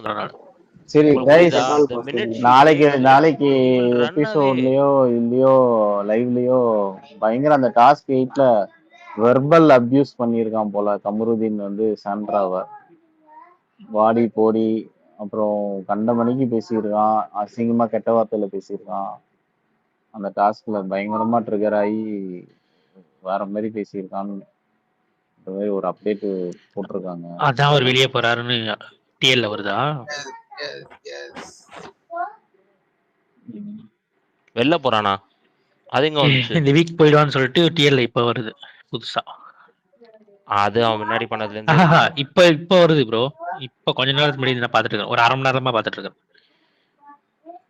சொல்றேன் நான். சரி உங்களுக்கு கைஸ், புரியுதா? The minute she நாளைக்கு takes it, நாளைக்கு he will run away. எபிசோட்லயோ இல்லையோ லைவ்லயோ பயங்கர அந்த டாஸ்க் 8ல வெர்பல் அபியூஸ் பண்ணியிருக்கான் போல கமருதீன் வந்து சாண்ட்ராவை. வாடி போடி அப்புறம் கண்ட மணிக்கு பேசியிருக்கான், அசிங்கமா கெட்ட வார்த்தையில பேசியிருக்கான். அந்த டாஸ்க்ல பயங்கரமா ட்ரிகர் ஆகி வேற மாதிரி பேசியிருக்கான்னு இந்த மாதிரி ஒரு அப்டேட் போட்டிருக்காங்க. அதான் அவர் வெளியே போறாருன்னு டிஎல்ல வருதா? வெளில போறானா? அது எங்க வந்துச்சு? இந்த வீக் போயிடுவான்னு சொல்லிட்டு டிஎல்ல இப்ப வருது புதுசா. அது அவன் முன்னாடி பண்ணதுல இருந்து இப்ப வருது ப்ரோ. இப்ப கொஞ்ச நேரத்துக்கு முன்னாடி நான் பாத்துட்டு இருக்கேன், ஒரு அரை மணி நேரமா பாத்துட்டு இருக்கேன்.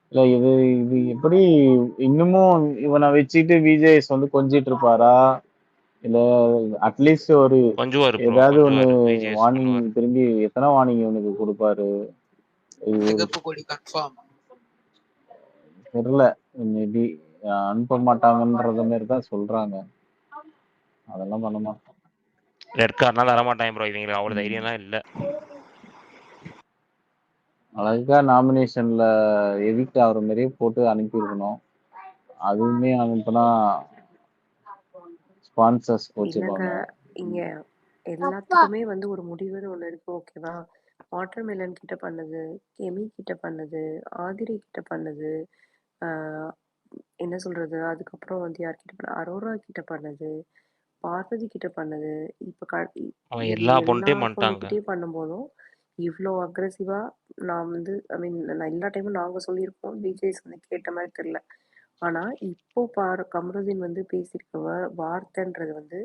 இல்ல இது இது எப்படி இன்னமும் இவனை வச்சுட்டு விஜேஎஸ் வந்து கொஞ்சிட்டு இருப்பாரா, இல்ல அட்லீஸ்ட் ஒரு ஏதாவது ஒண்ணு வார்னிங், திரும்பி எத்தனை வார்னிங் இவனுக்கு கொடுப்பாரு தெரியல. மேபி அனுப்ப மாட்டாங்கன்றத மாதிரி தான் சொல்றாங்க. அதெல்லாம் பண்ண மாட்டோம். ரெட் கார்ட்னால தர மாட்டாங்க ப்ரோ. இவங்களுக்கு அவ்வளவு தைரியம்லாம் இல்ல. அழகா நாமினேஷன்ல எவிக்ட் ஆகிற மாதிரியே போட்டு அனுப்பியிருக்கணும். அதுவுமே அனுப்புனா ஸ்பான்சர்ஸ் இல்லைங்க, இங்க எல்லாத்துக்குமே வந்து ஒரு முடிவுன்னு ஒண்ணு இருக்கு, ஓகேவா? வாட்டர்மெலன் கிட்ட பண்ணது, கெமி கிட்ட பண்ணது, ஆதிரி கிட்ட பண்ணது, என்ன சொல்றது, அதுக்கப்புறம் வந்து யார்கிட்ட பண்ண, அரோரா கிட்ட பண்ணது, பார்வதி கிட்ட பண்ணது, இப்ப எல்லா பொண்ணுகிட்டயும் பண்ணும்போதும் இவ்வளோ அக்ரெசிவா நான் வந்து ஐ மீன் நான் எல்லா டைமும் நாங்க சொல்லியிருப்போம், விஜய்ஸ் வந்து கேட்ட மாதிரி தெரியல. ஆனா இப்போ பாரு, கமருதீன் வந்து பேசியிருக்க வார்த்தைன்றது வந்து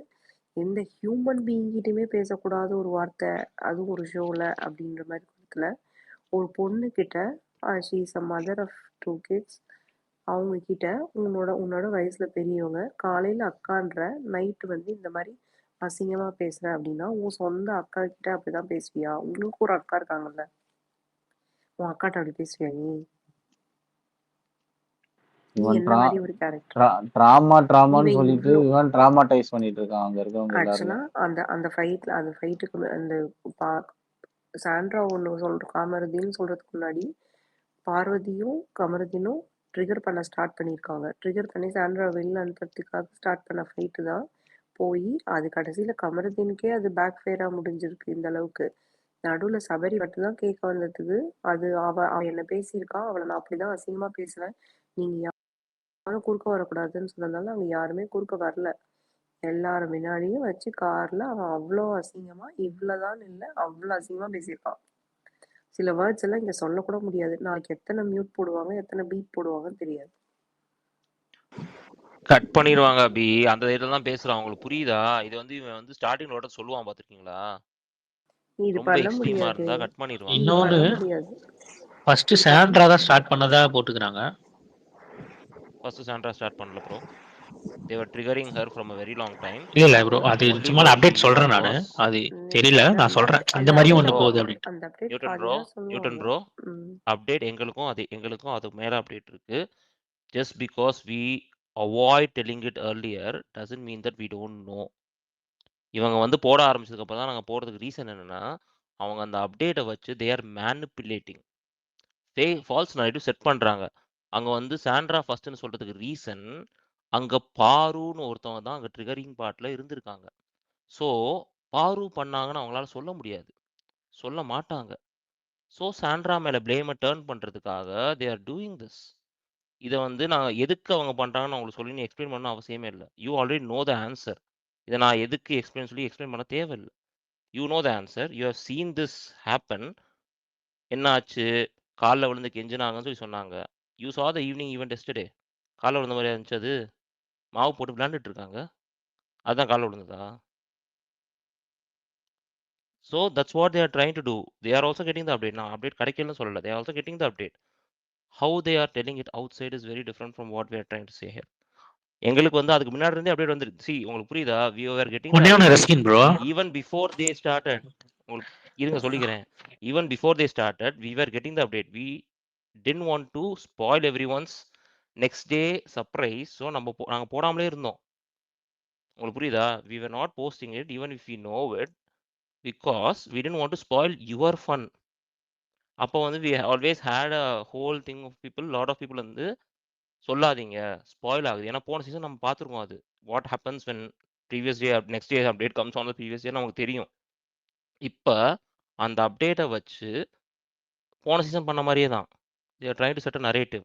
எந்த ஹியூமன் பீயிங்கிட்டுமே பேசக்கூடாத ஒரு வார்த்தை, அதுவும் ஒரு ஷோல அப்படின்ற மாதிரி இடத்துல ஒரு பொண்ணு கிட்ட, she is a mother of 2 kids, அவங்க கிட்ட உன்னோட வயசுல பெரியவங்க, காலையில அக்கான்ற, நைட்டு வந்து இந்த மாதிரி அசிங்கமா பேசுற அப்படின்னா உன் சொந்த அக்கா கிட்ட அப்படிதான் பேசுவியா? உங்களுக்கு ஒரு அக்கா இருக்காங்கல்ல, உன் அக்காட்ட அப்படி பேசுவியா நீ? என்ன மாதிரி ஒரு கேரக்டர்? டிராமான்னு சொல்லிட்டு இவன் டிராமாடைஸ் பண்ணிட்டு இருக்கான் அங்க இருக்கவங்க ஆக்சுவலா அந்த ஃபைட்டுக்கு அந்த சாண்ட்ரா ஒன்று கமருதீன் சொல்றதுக்கு முன்னாடி பார்வதியும் கமருதீனும் ட்ரிகர் பண்ண ஸ்டார்ட் பண்ணியிருக்காங்க. ட்ரிகர் பண்ணி சாண்ட்ரா வெளில அனுப்புறதுக்காக ஸ்டார்ட் பண்ண ஃபைட்டு தான் போய் அது கடைசியில் கமருதீனுக்கே அது பேக் ஃபேராக முடிஞ்சிருக்கு. இந்த அளவுக்கு நடுவில் சபரி மட்டும் தான் கேட்க வந்ததுக்கு, அது அவ என்ன பேசியிருக்கா, அவளை நான் அப்படிதான் அசிங்கமா பேசுவேன், நீங்க யாரும் குறுக்க வரக்கூடாதுன்னு சொன்னதுனால அவங்க யாருமே குறுக்க வரல. எல்லாரும் முன்னாடியும் வச்சு கார்ல அவன் அவ்வளோ அசிங்கமா, இவ்வளவுதான் இல்லை அவ்வளோ அசிங்கமா பேசியிருக்கான். சில வேர்ட்ஸ் எல்லாம் இங்க சொல்லக்கூட முடியாது. நாளைக்கு எத்தனை மியூட் போடுவாங்க, எத்தனை பீப் போடுவாங்கன்னு தெரியாது. கட் பண்ணிடுவாங்க அபி. அந்த தைரியத்துல தான் பேசுறான். உங்களுக்கு புரியுதா? இது வந்து இவன் வந்து ஸ்டார்டிங்ல ஓட சொல்லுவான், பாத்துருக்கீங்களா? இது பண்ண முடியாது. கட் பண்ணிடுவான். இன்னொன்னு ஃபர்ஸ்ட் சாண்ட்ரா தான் ஸ்டார்ட் பண்ணதா போட்டுக்கறாங்க. ஃபர்ஸ்ட் சாண்ட்ரா ஸ்டார்ட் பண்ணல bro. They were triggering her from a very long time. இல்ல ப்ரோ, அது சும்மா அப்டேட் சொல்றேன் நானு. அது தெரியல, நான் சொல்றேன் இந்த மாதிரி ஒன்னு போகுது அப்படி. அந்த அப்டேட் நியூட்டன் ப்ரோ, அப்டேட் எங்களுக்கும் அது மேல அப்டேட் இருக்கு. Just because we avoid telling it earlier doesn't mean that we don't know. இவங்க வந்து போட ஆரம்பிச்சதுக்கு அப்புறம் தான் நாங்க போடுறதுக்கு ரீசன் என்னன்னா, அவங்க அந்த அப்டேட்டை வச்சு they are manipulating. False narrative set பண்றாங்க. அங்க வந்து சாண்ட்ரா ஃபர்ஸ்ட்னு சொல்றதுக்கு ரீசன், அங்க பாருன்னு ஒருத்தவங்க தான் அங்க ட்ரிகரிங் பார்ட்ல இருந்திருக்காங்க. ஸோ பாரு பண்ணாங்கன்னு அவங்களால சொல்ல முடியாது, சொல்ல மாட்டாங்க. ஸோ சாண்ட்ரா மேல பிளேமை டர்ன் பண்றதுக்காக தே ஆர் டூயிங் திஸ். இதை வந்து நான் எதுக்கு அவங்க பண்றாங்கன்னு அவங்களுக்கு சொல்லி நீ எக்ஸ்பிளைன் பண்ண அவசியமே இல்லை. You already know the answer. இதை நான் எதுக்கு எக்ஸ்பிளைன் பண்ண தேவையில்லை. You know the answer, you have seen this happen. என்ன ஆச்சு, காலில் விழுந்து கெஞ்சினாங்கன்னு சொல்லி சொன்னாங்க. You saw the evening event yesterday. காலில் விழுந்த மாதிரி இருந்துச்சு, அது மாவு போட்டு விளையாண்டுட்டு இருக்காங்க, அதுதான் காலில் விழுந்ததா? So that's what they are trying to do. They are also getting the update. நான் அப்டேட் கிடைக்கலன்னு சொல்லலை, they are also getting the update. How they are telling it outside is very different from what we are trying to say here. எங்களுக்கு வந்து அதுக்கு முன்னாடி இருந்தே update வந்து see, உங்களுக்கு புரியுதா? We are getting even before they started. உங்களுக்கு இருங்க சொல்லிக்கிறேன். Even before they started we are getting the update. We didn't want to spoil everyone's next day surprise. So நாங்கள் போடாமலே இருந்தோம். உங்களுக்கு புரியுதா? we were not posting it even if we know it because we didn't want to spoil your fun. அப்போ வந்து we always had a whole thing of people, lot of people வந்து சொல்லாதீங்க, spoil ஆகுது. ஏன்னா போன சீசன் நம்ம பார்த்துருக்கோம் அது. What happens when previous day next day update comes on the previous day நமக்கு தெரியும். இப்போ அந்த அப்டேட்டை வச்சு போன சீசன் பண்ண மாதிரியே தான். they are trying to set a narrative.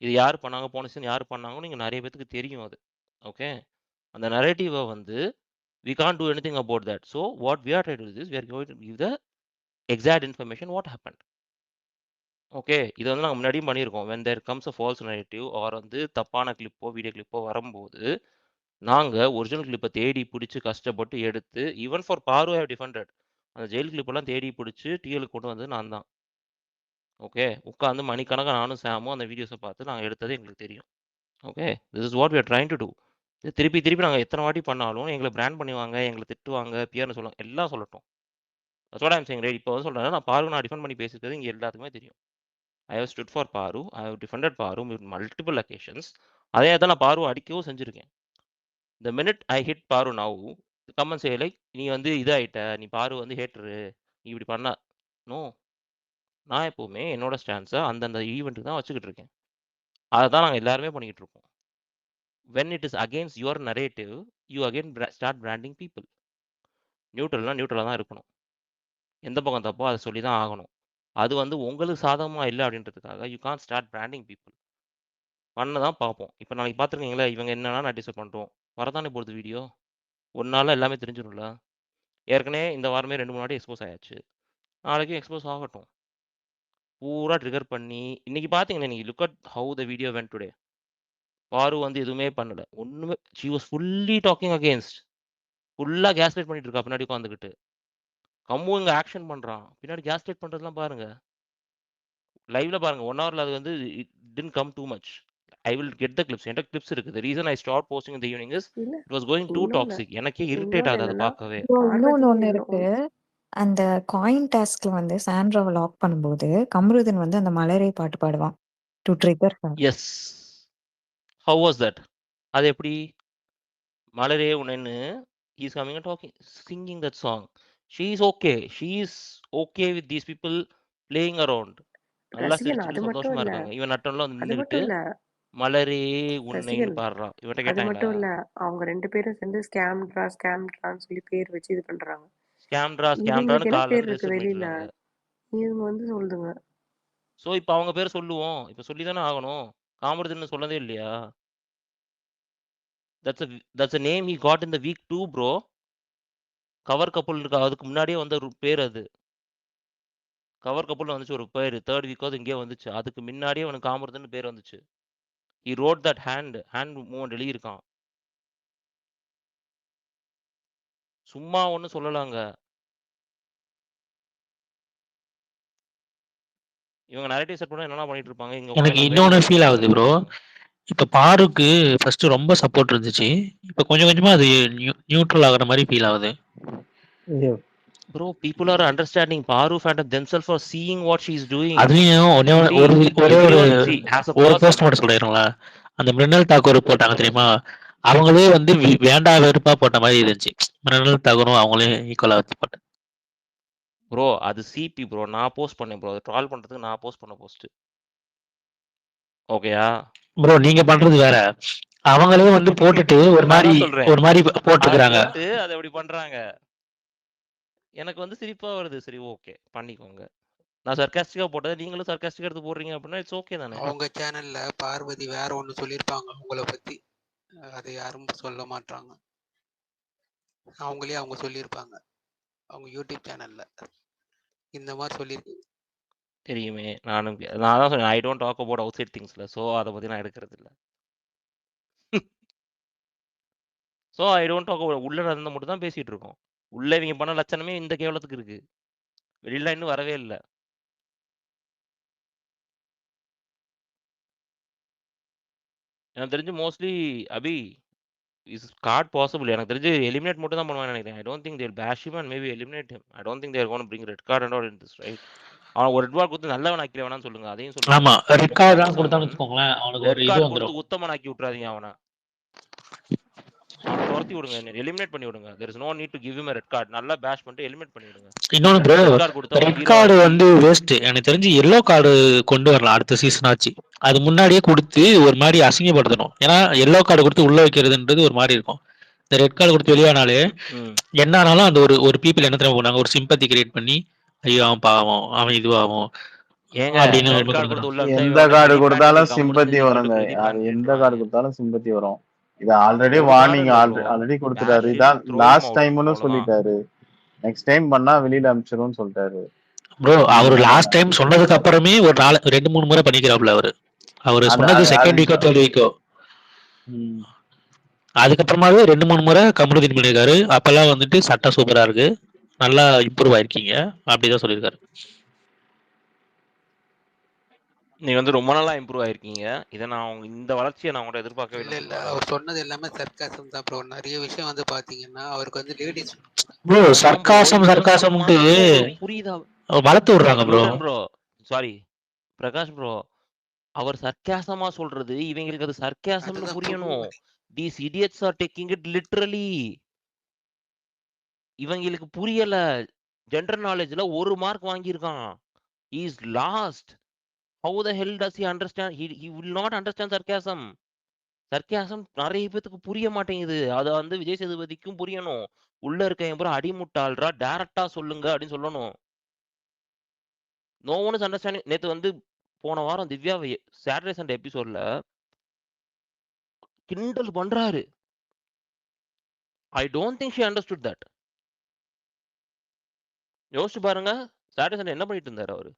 இது யார் பண்ணாங்க, போன சீசன் யார் பண்ணாங்கன்னு நீங்கள் நிறைய பேத்துக்கு தெரியும் அது. ஓகே, அந்த நரேட்டிவை வந்து we can't do anything about that. So what we are trying to do is we are going to give the exact information what happened. Okay, இது வந்து நாங்கள் முன்னாடியும் பண்ணியிருக்கோம். when there comes a false narrative or வந்து தப்பான கிளிப்போ video கிளிப்போ வரும்போது நாங்கள் original கிளிப்பை தேடி பிடிச்சி கஷ்டப்பட்டு எடுத்து ஈவன் ஃபார் பாரு ஹேவ் டிஃபெண்டட் அந்த ஜெயில் கிளிப்பெல்லாம் தேடி பிடிச்சி டிஎலுக்கு கொண்டு வந்து நான் தான். ஓகே, உட்காந்து மணிக்கணக்காக நானும் சாமும் அந்த வீடியோஸை பார்த்து நாங்கள் எடுத்தது எங்களுக்கு தெரியும். Okay, this is what we are trying to do. இது திருப்பி திருப்பி நாங்கள் எத்தனை வாட்டி பண்ணாலும் எங்களை பிராண்ட் பண்ணுவாங்க, எங்களை திட்டுவாங்க, பியர்னு சொல்லுவாங்க, எல்லாம் சொல்லட்டும். அதோட ஐம் சேயிங் ரைட். இப்போ வந்து சொல்கிறேன், நான் பாரு நான் டிஃபெண்ட் பண்ணி பேசிக்கிறது இங்கே எல்லாத்துக்குமே தெரியும். ஐ ஹவ் ஸ்டுட் ஃபார் பாரு, ஐ ஹவ் டிஃபெண்டட் பாரு வித் மல்டிபிள் அக்கேஷன்ஸ். அதே தான் நான் பாரு அடிக்கவும் செஞ்சுருக்கேன். த மினிட் ஐ ஹிட் பாரு நவ் கமெண்ட் சே லைக் நீ வந்து இதாகிட்ட, நீ பாரு வந்து ஹேட்ரு, நீ இப்படி பண்ண. நோ, நான் எப்போவுமே என்னோட ஸ்டான்ஸை அந்தந்த ஈவெண்ட்டுக்கு தான் வச்சுக்கிட்டு இருக்கேன். அதை தான் நாங்கள் எல்லாருமே பண்ணிக்கிட்டு இருக்கோம். when it is against your narrative, you again start branding people. நியூட்ரல்னா நியூட்ரலாக தான் இருக்கணும். எந்த பக்கம் தப்போ அதை சொல்லி தான் ஆகணும். அது வந்து உங்களுக்கு சாதகமாக இல்லை அப்படின்றதுக்காக you can start branding people. பண்ண தான் பார்ப்போம். இப்போ நாளைக்கு பார்த்துருக்கீங்களா, இவங்க என்னன்னா நான் டிசைட் பண்ணுறோம், வரதானே போகிறது வீடியோ, ஒரு நாளில் எல்லாமே தெரிஞ்சிடும்ல. ஏற்கனவே இந்த வாரமே 2-3 வாட்டி எக்ஸ்போஸ் ஆயாச்சு, நாளைக்கும் எக்ஸ்போஸ் ஆகட்டும். பூரா ட்ரிகர் பண்ணி இன்னைக்கு பார்த்தீங்கன்னா நீங்கள் look at how the video went today. பாரு வந்து எதுவுமே பண்ணலை, ஒன்றுமே. She was fully talking against, ஃபுல்லாக கேஸ்லைட் பண்ணிட்டு இருக்கா பின்னாடி உட்காந்துக்கிட்டு. கம்மு இங்கே ஆக்ஷன் பண்ணுறான், பின்னாடி கேஸ்லைட் பண்ணுறதுலாம் பாருங்க, லைவ்ல பாருங்க. 1 hourல அது வந்து it didn't come too much. I will get the clips. என்கிட்ட கிளிப்ஸ் இருக்குது. The reason I stopped posting in the evening is இல்ல it was going too இன்னொன்னு toxic. எனக்கே இரிட்டேட் இன்னொன்னு ஆகுது அதை என்னன்னா பார்க்கவே. இன்னொன்னு ஒண்ணு பார்வதி இருக்கு. அந்த காயின் டாஸ்க்ல வந்து சாண்ட்ராவை லாக் பண்ணும்போது கமருதன் வந்து அந்த மலரை பாட்டு பாடுவான் to trigger her. Yes, how was that? அது எப்படி மலரே உனன்னு he's coming and talking, singing that song. She is okay with these people playing around. நல்லா ரசிகன் அது சிரிச்சுட்டு மட்டும் சந்தோஷமா இல்ல இருக்காங்க. இவன் நட்டன்ல வந்து அது நின்றுக்கிட்டு மட்டும் இல்ல மலரே உன்னைன்னு ரசிகன் பாடுறான். இவன்ட்ட அது கேட்டாங்களா? மட்டும் இல்ல அவங்க 2 பேரும் சேர்ந்து ஸ்கேம்ட்ரான்னு சொல்லி பேர் வச்சு இது பண்றாங்க. ஸ்கேம்டான்னு இவங்களுக்கு என்ன காலில் பேர் இருந்து இருக்கு ரெஜிஸ்டர் பண்ணிட்டு வெளியில, இருக்காங்க. இவங்க வந்து சொல்லுதுங்க. ஸோ இப்போ அவங்க பேர் சொல்லுவோம், இப்போ சொல்லி தானே ஆகணும். காமருதுன்னு சொல்லதே இல்லையா? That's a name he got in the week 2 bro. Cover couple இருக்கு, அதுக்கு முன்னாடியே வந்த ஒரு பேர் அது. கவர் கப்புள் வந்துச்சு ஒரு பேர், 3rd வீக்காவது இங்கேயே வந்துச்சு. அதுக்கு முன்னாடியே அவனுக்கு காமருதுன்னு பேர் வந்துச்சு. he wrote that hand movement எழுதியிருக்கான். சும்மா ஒன்றும் சொல்லலாங்க. இவங்க நரேட்டிவ் செட் பண்ண என்னென்ன பண்ணிட்டு இருப்பாங்க. இங்க எனக்கு உட்காந்து இன்னொன்று ஃபீல் ஆகுது ப்ரோ. இப்போ பாருக்கு ஃபர்ஸ்ட் ரொம்ப சப்போர்ட் இருந்துச்சு, இப்போ கொஞ்சம் கொஞ்சமா அது நியூட்ரல் ஆகுற மாதிரி ஃபீல் ஆகுது. bro, people are understanding Paru fandom themselves for seeing what she is doing. அதுலயும் ஒரு போஸ்ட் மட்டும் சொல்லிடுங்களா, அந்த மிருனல் தாக்கூர் போட்டாங்க தெரியுமா, அவங்களே வந்து வேண்டா வெறுப்பா போட்ட மாதிரி இருந்துச்சு. மிருனல் தாக்கூரும் அவங்களே ஈக்குவலா வச்சு போட்டேன். ப்ரோ அது சிபி ப்ரோ, நான் போஸ்ட் பண்ணேன் ப்ரோ. அதை ட்ரால் பண்றதுக்கு நான் போஸ்ட் பண்ண போஸ்ட். ஓகேயா ப்ரோ, நீங்க பண்றது வேற, அவங்களே வந்து போட்டுட்டு ஒரு மாதிரி போட்டுக்கிறாங்க. அதை எப்படி பண்றாங்க, எனக்கு வந்து சிரிப்பா வருது. சரி ஓகே பண்ணிக்கோங்க, நான் சர்காஸ்டிக்கா போட்டது, நீங்களும் சர்காஸ்டிக்கா எடுத்து போடுறீங்க அப்படின்னா இட்ஸ் ஓகே தானே. அவங்க சேனல்ல பார்வதி வேற ஒண்ணு சொல்லியிருப்பாங்க உங்களை பத்தி, அதை யாரும் சொல்ல மாட்டாங்க. அவங்களே அவங்க சொல்லியிருப்பாங்க அவங்க யூடியூப் சேனல்ல இந்த மாதிரி சொல்லியிருக்கீங்க தெரியுமே. நான் தான் சொன்னேன் I don't talk about outside திங்ஸ்ல. ஸோ அதை பத்தி நான் எடுக்கிறது இல்லை. So I don't talk about உள்ள நடந்த மட்டும் தான் பேசிட்டு இருக்கோம். உள்ள இவங்க பண்ண லட்சணமே இந்த கேவலத்துக்கு இருக்கு, வெளியில இன்னும் வரவே இல்லை. எனக்கு தெரிஞ்சு mostly Abhi is card possible. எனக்கு தெரிஞ்சு எலிமினேட் மட்டும் தான் பண்ணுவான்னு நினைக்கிறேன். I don't think they will bash him and maybe eliminate him. I don't think they are going to bring red card and all in this, right? அவன் ஒரு red card கொடுத்து நல்லவன் ஆக்கி வேணாம்னு சொல்லுங்க, அதையும் சொல்லுங்க. ஆமா, ரெட் கார்டு தான் கொடுத்தான்னு வெச்சுக்கோங்களேன், அவனுக்கு ஒரு இது வந்துரும். உத்தமன் ஆக்கி விட்டுறாதீங்க அவனை. அவனுக்கு துரத்தி விடுங்க, எலிமினேட் பண்ணி விடுங்க. there is no need to give him a red card. நல்லா பேஷ் பண்ணிட்டு எலிமினேட் பண்ணி விடுங்க. இன்னொன்னு ப்ரோ, ரெட் கார்டு கொடுத்தா ஒரு ரெட் ஹீரோ கார்டு ஆகி வந்து வேஸ்ட். எனக்கு தெரிஞ்சு எல்லோ கார்டு கொண்டு வரலாம் அடுத்த சீசன் ஆச்சு. அது முன்னாடியே கொடுத்து ஒரு மாதிரி அசிங்கப்படுத்தணும். ஏன்னா எல்லோ கார்டு கொடுத்து உள்ள வைக்கிறதுன்றது ஒரு மாதிரி இருக்கும். இந்த ரெட் கார்டு கொடுத்து வெளியானாலே என்ன ஆனாலும் அந்த ஒரு ஒரு பீப்புள் என்ன தெரியுமா பண்ணாங்க, ஒரு சிம்பத்தி கிரியேட் பண்ணி ஐயோ அவன் பாவம் அவன் இதுவாகும் ஏங்க அப்படின்னு ரெட் கார்டு கொடுத்து உள்ள அனுப்பிச்சா எந்த இவன் வந்து கார்டு மெடி கொடுத்தாலும் பேக் சிம்பத்தி கம்முன்னு வருங்க. சொல்லிட்டு மெடி அது பேக் எந்த கார்டு கொடுத்தாலும் சிம்பத்தி வரும். இது ஆல்ரெடி ஒரு வார்னிங் கார்டு இல்ல ப்ரோ, ஆல்ரெடி கொடுத்துட்டாரு. டேஷ் இதான் த்ரோ லாஸ்ட் அவுட் டைம்னு அவ்வளவுதான். சொல்லிட்டாரு. நெக்ஸ்ட் டைம் பண்ணா வெளியில அனுப்பிச்சிரும்னு சொல்லிட்டாரு. ப்ரோ. அவர் நீங்க லாஸ்ட் டைம் சொன்னதுக்கு அப்புறமே ஒரு 2-3 முறை பண்ணிக்கிறாப்ல அவரு. அவரு அது சொன்னது அது செகண்ட் வீக்கோ தேர்ட் வீக்கோ, அதுக்கப்புறமாவே 2-3 முறை கமருதீன் பண்ணியிருக்காரு. அப்பெல்லாம் வந்துட்டு சட்டம் சூப்பரா இருக்கு, நல்லா இம்ப்ரூவ் ஆயிருக்கீங்க அப்படிதான் சொல்லியிருக்காரு. நீங்க வந்து ரொம்ப நாளா இம்ப்ரூவ் ஆயிருக்கீங்க. இதை நான் இந்த வளர்ச்சியை நான் உங்கள்ட்ட எதிர்பார்க்கவே இல்ல இல்ல அவர் சொன்னது எல்லாமே சர்க்காசம் தான் ப்ரோ. நிறைய விஷயம் வந்து பாத்தீங்கன்னா அவருக்கு வந்து லேடிஸ் ப்ரோ சர்க்காசம் சர்க்காசம்ட்டு புரியுதா? வளர்த்து விடுறாங்க bro. Bro sorry Prakash bro, அவர் சர்க்காசமா சொல்றது இவங்களுக்கு அது சர்க்காசம்னு புரியணும். these idiots are taking it literally. இவங்களுக்கு புரியல. ஜெனரல் நாலேஜ்ல 1 மார்க் வாங்கியிருக்கான். he is lost. how the hell does he understand? he will not understand sarcasm. Sarcasm நிறைய பேத்துக்கு புரிய மாட்டேங்குது. அதை வந்து விஜய் சேதுபதிக்கும் புரியணும். உள்ள இருக்க என் பூரா அடிமுட்டாள்ரா, டைரக்டா சொல்லுங்க அப்படின்னு சொல்லணும். No one is understanding. நேத்து வந்து போன வாரம் திவ்யா சாட்டர்டே சண்டே எபிசோட்ல கிண்டல் பண்றாரு. ஐ don't think she understood that. யோசிச்சு பாருங்க, சாட்டர்டே சண்டே என்ன பண்ணிட்டு இருந்தாரு அவரு?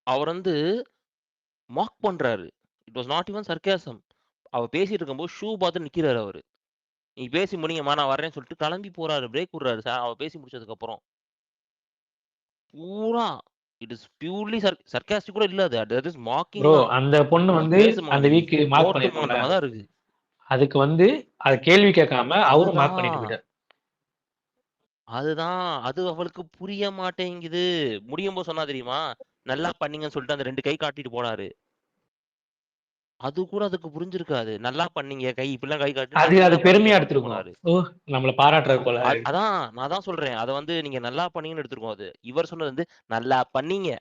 அவர் வந்து மாக் பண்றாரு. It was not even sarcasm. அவர் பேசிட்டு இருக்கும்போது ஷூ பார்த்து நிக்கிறாரு அவரு. நீ பேசி முடிங்கம்மா நான் வரேன்னு சொல்லிட்டு கிளம்பி போறாரு, பிரேக் விடுறாரு அவர் பேசி முடிச்சதுக்கு அப்புறம். பூரா இட் இஸ் பியூர்லி சர்க்காஸ்டிக் கூட இல்ல, அது தட் இஸ் மாக்கிங் ப்ரோ தான். அந்த பொண்ணு வந்து அந்த வீக் மார்க் பண்ணிருக்கோம்ல, தான் இருக்கு. அதுக்கு வந்து அது கேள்வி கேட்காம அவரும் மார்க் பண்ணிட்டு போயிட்டார். அதுதான் அது அவளுக்கு புரிய மாட்டேங்குது. முடியும் போது சொன்னா தெரியுமா, நல்லா பண்ணீங்கன்னு சொல்லிட்டு அந்த 2 கை காட்டிட்டு போனாரு. அது கூட அதுக்கு புரிஞ்சிருக்காது. நல்லா பண்ணீங்க கை இப்படிலாம் கை காட்டி அது நல்லா அது பண்ணீங்க பெருமையா சொல்லிட்டு எடுத்துருக்கோம். போனாரு. ஓ நம்மள பாராட்டுறது போல. அதான் நான் தான் சொல்றேன், அதை வந்து நீங்க நல்லா பண்ணீங்கன்னு எடுத்துருக்கோம். அது இவர் சொன்னது வந்து நல்லா பண்ணீங்க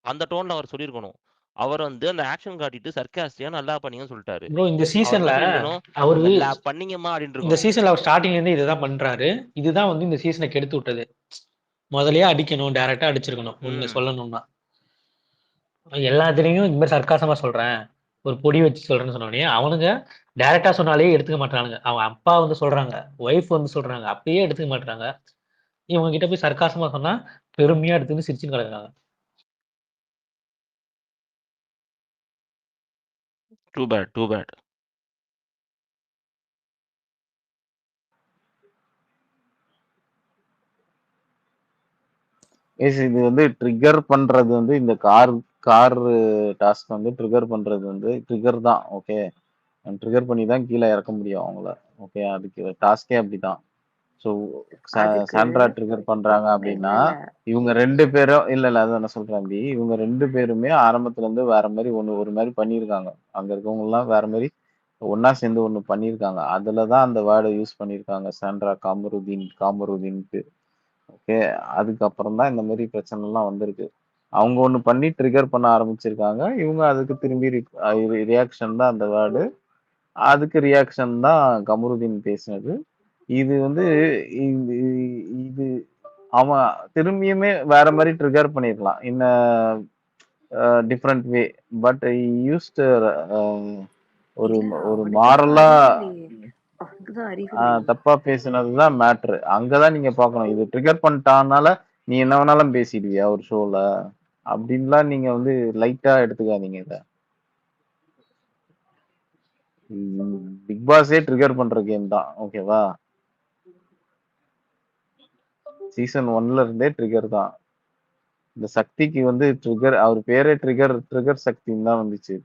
அந்த டோன்ல அவர் சொல்லியிருக்கணும். அவர் வந்து அந்த ஆக்ஷன் காட்டிட்டு சர்க்காஸ்டிக்கா நல்லா பண்ணீங்கன்னு சொல்லிட்டாரு. ப்ரோ இந்த சீசன்ல அவரு நல்லா பண்ணீங்கம்மா அப்படின்னு இந்த இருக்கும். சீசன்ல அவர் ஸ்டார்டிங்ல இருந்து இதுதான் பண்றாரு. இதுதான் வந்து இந்த சீசனை கெடுத்து விட்டது. முதல்லயே அடிக்கணும், டைரக்டா அடிச்சிருக்கணும். உண்மை சொல்லணும்னா எல்லாத்துலயும் இந்த மாதிரி சர்க்காசமா சொல்றேன், ஒரு பொடி வச்சு சொல்றேன்னு சொன்னோடனே அவனுங்க டைரக்டா சொன்னாலே எடுத்துக்க மாட்டானுங்க. அவன் அப்பா வந்து சொல்றாங்க, ஒய்ஃப் வந்து சொல்றாங்க, அப்பயே எடுத்துக்க மாட்டாங்க. இவங்க கிட்ட போய் சர்க்காசமா சொன்னா பெருமையா எடுத்துன்னு சிரிச்சுன்னு கிடக்குறாங்க. Too bad too bad. இது வந்து ட்ரிகர் பண்றது வந்து இந்த கார் டாஸ்க் வந்து ட்ரிகர் பண்றது வந்து ட்ரிகர் தான். ஓகே, ட்ரிகர் பண்ணி தான் கீழே இறக்க முடியும் அவங்கள. ஓகே, அதுக்கு டாஸ்கே அப்படிதான். ஸோ சாண்ட்ரா ட்ரிகர் பண்றாங்க அப்படின்னா இவங்க 2 பேரும் இல்ல அதான் நான் சொல்றேன் அப்படி இவங்க 2 பேருமே ஆரம்பத்துல இருந்து வேற மாதிரி ஒரு மாதிரி பண்ணியிருக்காங்க. அங்க இருக்கவங்க எல்லாம் வேற மாதிரி ஒன்னா சேர்ந்து ஒண்ணு பண்ணியிருக்காங்க. அதுலதான் அந்த வேர்டை யூஸ் பண்ணியிருக்காங்க, சாண்ட்ரா காமருதீன்க்கு. ஓகே, அதுக்கப்புறம் தான் இந்த மாதிரி பிரச்சனை எல்லாம் வந்திருக்கு. அவங்க ஒண்ணு பண்ணி ட்ரிகர் பண்ண ஆரம்பிச்சிருக்காங்க. இவங்க அதுக்கு திரும்பி ரியாக்ஷன் தான் அந்த வேர்டு. அதுக்கு ரியாக்ஷன் தான் கமருதீன் பேசினது. இது வந்து இது அவன் திரும்பியுமே வேற மாதிரி ட்ரிகர் பண்ணிருக்கலாம் in different way. But used ஒரு மாரலா தப்பா பேசினதுதான் மேட்ரு. அங்கதான் நீங்க பாக்கணும். இது ட்ரிகர் பண்ணிட்டானால நீ என்ன வேணாலும் பேசிடுவியா ஒரு ஷோல அப்படின்லாம் நீங்க வந்து லைட்டா எடுத்துக்காதீங்க. இத பிக் பாஸே ட்ரிகர் பண்ற கேம் தான். ஓகேவா, சீசன் 1ல இருந்தே ட்ரிகர் தான். இந்த சக்திக்கு வந்து ட்ரிகர், அவர் பேரே ட்ரிகர் சக்தின்னு தான் வந்துச்சு.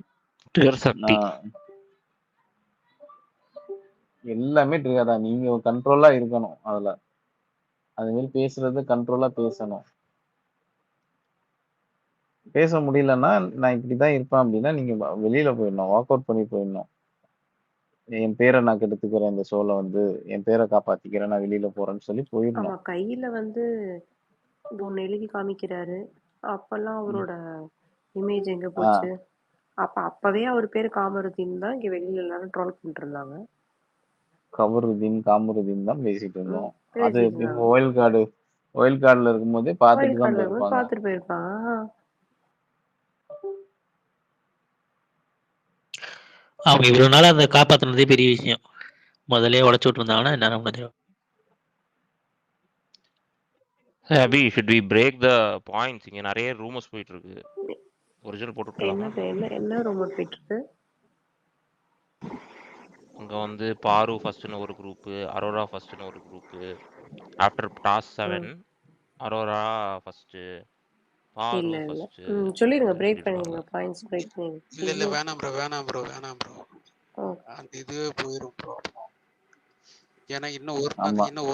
எல்லாமே ட்ரிகர் தான். நீங்க கண்ட்ரோலா இருக்கணும். அதுல அது மாதிரி பேசுறது கண்ட்ரோலா பேசணும். பேச முடியலன்னா நான் இப்படிதான் இருப்பேன் அப்படின்னா நீங்க வெளியில போயிடணும், வாக் அவுட் பண்ணி போயிடணும். என் பேரை நான் கெடுத்துக்கிறேன் இந்த ஷோல வந்து, என் பேரை காப்பாத்திக்கிறேன், நான் வெளியில போறேன்னு சொல்லி ஆமா போயிடணும். கையில வந்து ஒன்னு எழுதி காமிக்கிறாரு. அப்பெல்லாம் அவரோட இமேஜ் எங்க போச்சு? அப்பவே அவர் பேரு காமருதீன் தான் இங்க வெளியில எல்லாரும் ட்ரோல் பண்ணிட்டு இருந்தாங்க. காமருதீன் தான் பேசிட்டு இருந்தோம். அது இப்போ ஒயில் கார்டுல இருக்கும்போதே பார்த்துட்டு தான் போயிருப்பாங்க. பார்த்துட்டு போயிருப்பாங்க. அவங்க இவ்வளவு நாள் அதை காப்பாத்துனதே பெரிய விஷயம். முதல்ல உடைச்சு விட்டு இருந்தாங்கன்னா என்ன முடியும்? அபி should we break the points? இங்க நிறைய ரூமர்ஸ் போயிட்டு இருக்கு. ஒரிஜினல் போட்டுட்டலாமா? என்ன ரூமர் போயிட்டு இருக்கு? இங்க வந்து பாரு ஃபர்ஸ்ட்னு ஒரு குரூப், அரோரா ஃபர்ஸ்ட்னு ஒரு group. After toss 7 Arora first, பாரு ஃபர்ஸ்ட். சொல்லிருங்க, பிரேக் பண்ணுங்க, பாயிண்ட்ஸ் பிரேக் பண்ணுங்க. இல்ல வேணாம் ப்ரோ. அந்த இதுவே போயிரும் ப்ரோ. ஏன்னா இன்னும்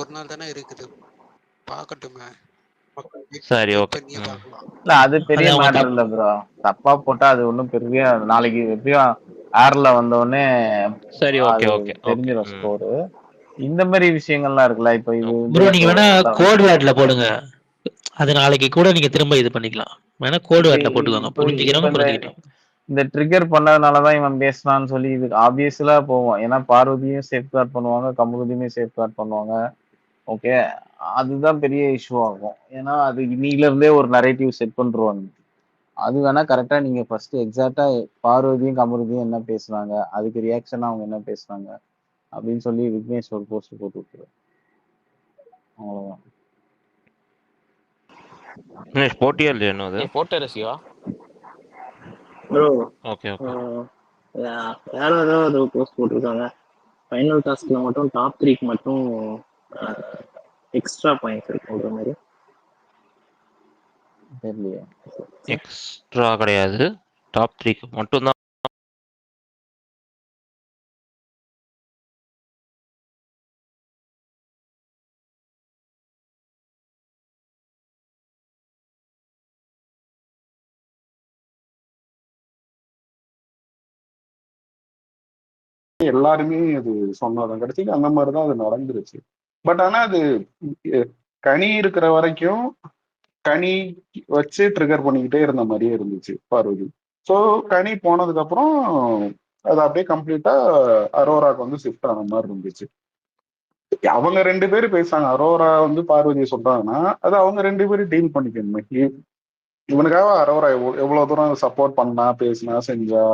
ஒரு நாள் தானே இருக்குது. பார்க்கட்டுமே. சரி, ஓகே. இல்ல அது பெரிய மேட்டர் இல்ல ப்ரோ. தப்பா போட்டா அது ஒண்ணும் பெரிய, நாளைக்கு எப்படியும் ஏர்ல வந்த உடனே சரி, ஓகே தெரிஞ்சிடும் ஸ்கோர். இந்த மாதிரி விஷயங்கள்லாம் இருக்குல்ல. இப்போ இது ப்ரோ நீங்க வேணா கோட் வேர்ட்ல போடுங்க. அது நாளைக்கு கூட நீங்க திரும்ப இது பண்ணிக்கலாம். வேணா கோட் வேர்ட்ல போட்டுக்கோங்க. புரிஞ்சுக்கிறவங்க புரிஞ்சுக்கிட்டோம். இந்த ட்ரிகர் பண்ணதுனாலதான் இவன் பேசினான்னு சொல்லி இது ஆப்வியஸ்லா போவோம். ஏன்னா பார்வதியும் சேஃப் கார்ட் பண்ணுவாங்க, கமருதியுமே சேஃப் கார்ட் பண்ணுவாங்க. ஓகே, அதுதான் பெரிய இஷ்யூ ஆகும். ஏன்னா அது இன்னில இருந்தே ஒரு நரேட்டிவ் செட் பண்றோம். அது வேணா கரெக்டா நீங்க ஃபர்ஸ்ட் எக்ஸாக்டா பார்வதியும் கமருதியும் என்ன பேசுறாங்க, அதுக்கு ரியாக்ஷனா அவங்க என்ன பேசுறாங்க அப்படின்னு சொல்லி விக்னேஷ் ஒரு போஸ்ட் போட்டு விட்டுரு. அவ்வளவுதான். போட்டியா இல்லையா? என்னது போட்டே சிவா ப்ரோ? ஓகே வேற ஏதாவது போஸ்ட் போட்டிருக்காங்க. ஃபைனல் டாஸ்க்ல மட்டும் டாப் 3க்கு மட்டும் எக்ஸ்ட்ரா பாயிண்ட்ஸ் இருக்குன்ற மாதிரி தெரியலையே. எக்ஸ்ட்ரா கிடையாது, டாப் 3க்கு மட்டும் தான். எல்லாருமே அது சொன்னதான் கிடைச்சிக்கு அந்த மாதிரிதான் அது நடந்துருச்சு. பட் ஆனா அது கனி இருக்கிற வரைக்கும் கனி வச்சு ட்ரிகர் பண்ணிக்கிட்டே இருந்த மாதிரியே இருந்துச்சு பார்வதி. ஸோ கனி போனதுக்கு அப்புறம் அது அப்படியே கம்ப்ளீட்டா அரோராக்கு வந்து ஷிஃப்ட் ஆன மாதிரி இருந்துச்சு. அவங்க 2 பேரும் பேசாங்க. அரோரா வந்து பார்வதியை சொல்றாங்கன்னா அது அவங்க 2 பேரும் டீல் பண்ணிக்கணுமே. இவனுக்காக அரோரா எவ்வளவு தூரம் சப்போர்ட் பண்ணா, பேசினா, செஞ்சா,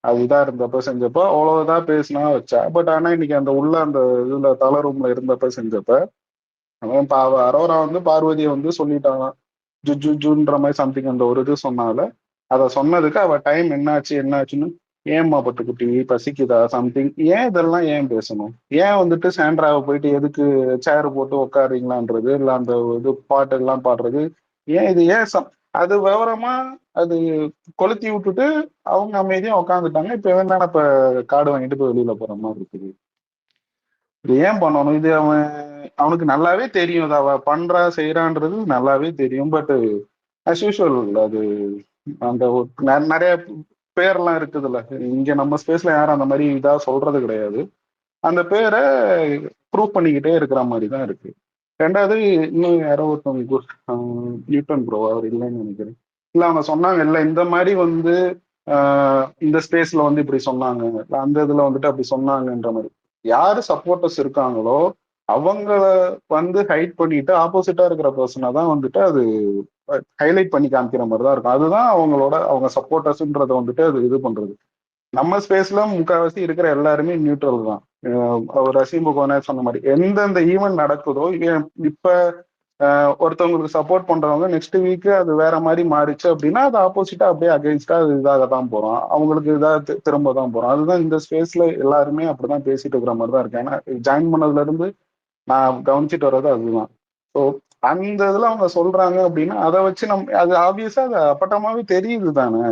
அது இதா இருந்தப்ப செஞ்சப்ப அவ்வளவுதான் பேசினா வச்சா. பட் ஆனா இன்னைக்கு அந்த உள்ள அந்த இதுல தலை ரூம்ல இருந்தப்ப செஞ்சப்ப அவன் அரோரா வந்து பார்வதியை வந்து சொல்லிட்டாங்க ஜுன்ற மாதிரி சம்திங் அந்த ஒரு இது சொன்னால அதை சொன்னதுக்கு அவ டைம் என்னாச்சுன்னு ஏம்மா பட்டுக்குட்டி பசிக்குதா சம்திங், ஏன் இதெல்லாம் ஏன் பேசணும்? ஏன் வந்துட்டு சாண்ட்ராவை போயிட்டு எதுக்கு சேர் போட்டு உட்காருறீங்களான்றது இல்லை அந்த இது பாட்டு எல்லாம் பாடுறது ஏன்? இது ஏன் அது விவரமா அது கொளுத்தி விட்டுட்டு அவங்க அமைதியா உட்காந்துட்டாங்க. இப்ப வேணாலும் இப்ப கார்டு வாங்கிட்டு போய் வெளியில போற மாதிரி இருக்குது. இது ஏன் பண்ணணும்? இது அவனுக்கு நல்லாவே தெரியும், அதை அவ பண்றா செய்யறான்றது நல்லாவே தெரியும். பட் அஸ் யூஷுவல் அது அந்த நிறைய பேர்லாம் இருக்குதுல்ல, இங்க நம்ம ஸ்பேஸ்ல யாரும் அந்த மாதிரி இதா சொல்றது கிடையாது. அந்த பேரை ப்ரூவ் பண்ணிக்கிட்டே இருக்கிற மாதிரி தான் இருக்கு. ரெண்டாவது இன்னும் யாரோ ஒருத்தவங்க நியூட்டன் ப்ரோ அவர் இல்லைன்னு நினைக்கிறேன். இல்லை அவங்க சொன்னாங்க இல்லை இந்த மாதிரி வந்து இந்த ஸ்பேஸ்ல வந்து இப்படி சொன்னாங்க, அந்த இதுல வந்துட்டு அப்படி சொன்னாங்கன்ற மாதிரி. யாரு சப்போர்ட்டர்ஸ் இருக்காங்களோ அவங்க வந்து ஹைட் பண்ணிட்டு ஆப்போசிட்டா இருக்கிற பர்சனை தான் வந்துட்டு அது ஹைலைட் பண்ணி காமிக்கிற மாதிரி தான் இருக்கும். அதுதான் அவங்க சப்போர்ட்டர்ஸ்ன்றதை வந்துட்டு அது இது பண்றது. நம்ம ஸ்பேஸ்ல முக்கால்வாசி இருக்கிற எல்லாருமே நியூட்ரல் தான். ரசீம் புகோனே சொன்ன மாதிரி எந்தெந்த ஈவெண்ட் நடக்குதோ இப்ப ஒருத்தவங்களுக்கு சப்போர்ட் பண்றவங்க நெக்ஸ்ட் வீக் அது வேற மாதிரி மாறிச்சு அப்படின்னா அது ஆப்போசிட்டா அப்படியே அகெயின்ஸ்டா அது இதாக தான் போறோம், அவங்களுக்கு இதாக திரும்ப தான் போறோம். அதுதான் இந்த ஸ்பேஸ்ல எல்லாருமே அப்படிதான் பேசிட்டு இருக்கிற மாதிரி தான் இருக்கு. ஏன்னா ஜாயின் பண்ணதுல இருந்து நான் கவனிச்சுட்டு வர்றது அதுதான். ஸோ அந்த இதுல அவங்க சொல்றாங்க அப்படின்னா அதை வச்சு அது ஆப்வியஸா அது அப்பட்டமாவே தெரியுது தானே.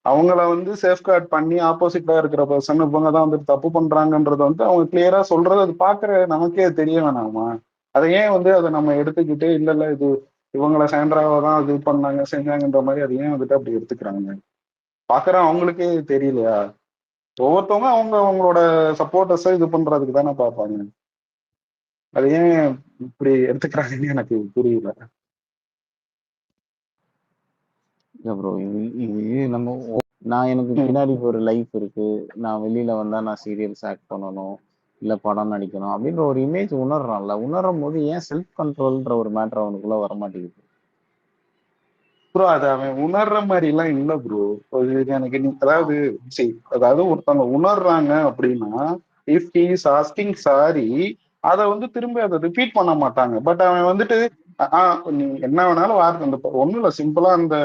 அவங்கள வந்து சேஃப்கார்ட் பண்ணி ஆப்போசிட்டா இருக்கிற பர்சன் இவங்க தான் வந்து தப்பு பண்றாங்கன்றத வந்து அவங்க கிளியரா சொல்றது அது பாக்குற நமக்கே தெரிய வேணாமா? அதை ஏன் வந்து அதை நம்ம எடுத்துக்கிட்டு இல்ல இது இவங்கள சாண்ட்ராவை தான் இது பண்ணாங்க செஞ்சாங்கன்ற மாதிரி அதை ஏன் வந்துட்டு அப்படி எடுத்துக்கிறாங்க? பாக்குற அவங்களுக்கே தெரியலையா? ஒவ்வொருத்தவங்க அவங்களோட சப்போர்ட்டர்ஸை இது பண்றதுக்கு தானே பார்ப்பாங்க. அது ஏன் இப்படி எடுத்துக்கிறாங்கன்னு எனக்கு புரியல. ப்ரோ இது நம்ம நான் எனக்கு பின்னாடி ஒரு லைஃப் இருக்கு, நான் வெளியில வந்தா நான் சீரியல்ஸ் ஆக்ட் பண்ணணும், இல்ல படம் நடிக்கணும் அப்படின்ற ஒரு இமேஜ் உணர்றான்ல. உணரும் போது ஏன் செல்ஃப் கண்ட்ரோல்ன்ற ஒரு மேட்டர் அவனுக்குள்ள வரமாட்டேங்குது ப்ரோ? அது அவன் உணர்ற மாதிரி எல்லாம் இல்ல ப்ரோ. எனக்கு அதாவது ஒருத்தவங்க உணர்றாங்க அப்படின்னா, if he is asking sorry, அதை திரும்பி அதை ரிப்பீட் பண்ண மாட்டாங்க. பட் அவன் நீ என்ன வேணாலும் வார்த்தை அந்த ஒண்ணும் இல்ல, சிம்பிளா அந்த